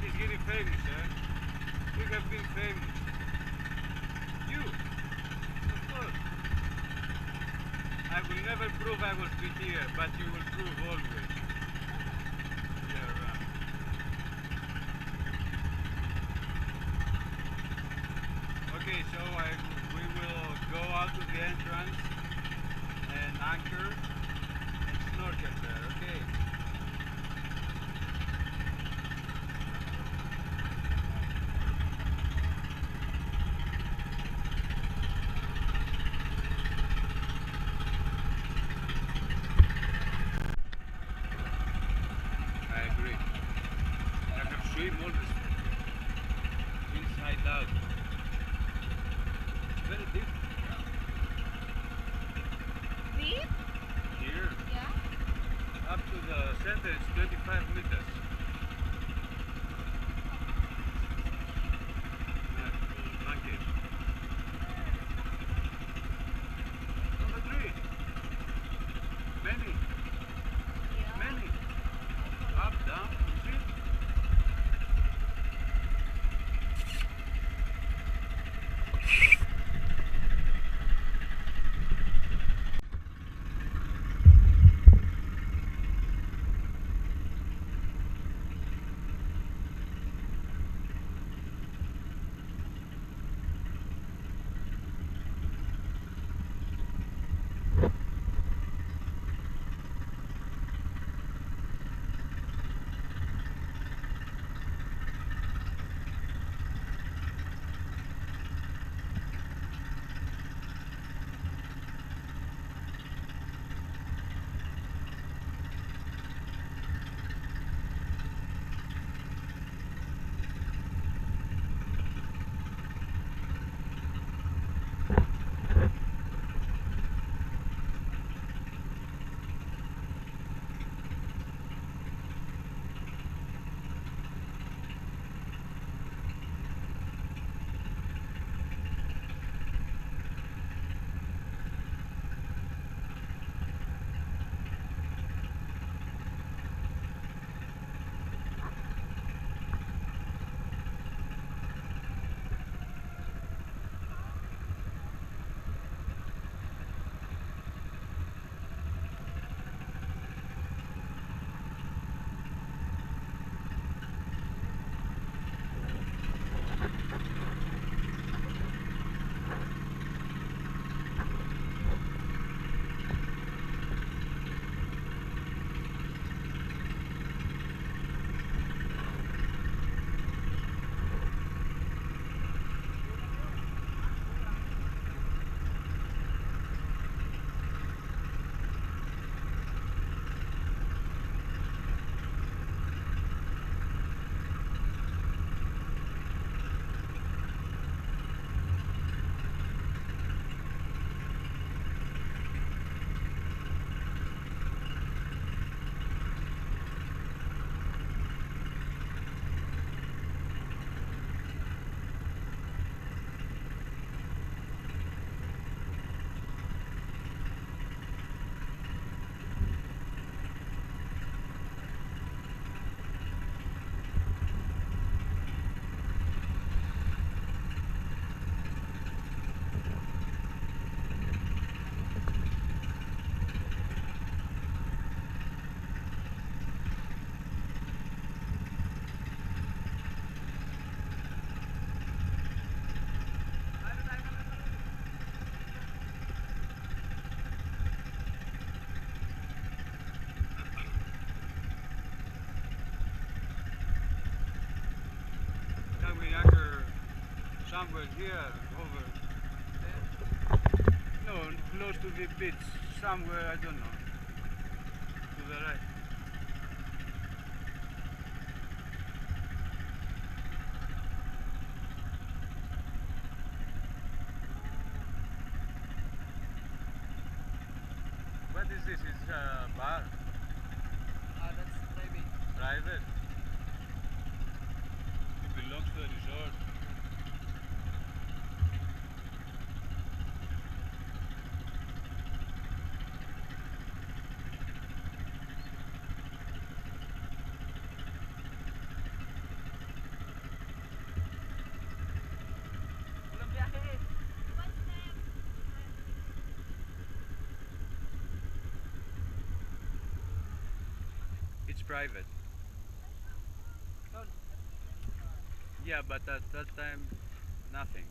is getting famous, eh? You have been famous. You, of course. I will never prove I will be here, but you will prove always. Yeah, right. Okay, so we will go out to the entrance and anchor and snorkel there, okay? I agree. I have swim all this inside out. It's very deep Deep? here. Yeah. Up to the center it's 25 meters. Yeah, monkey. On the tree. Many, Yeah. many. Up, down, you see? Can we anchor somewhere here, over there? No, close to the beach, somewhere, I don't know, to the right. What is this? It's a bar? That's private. Private? It belongs to a resort. it's private. No, Yeah, but at that time, nothing.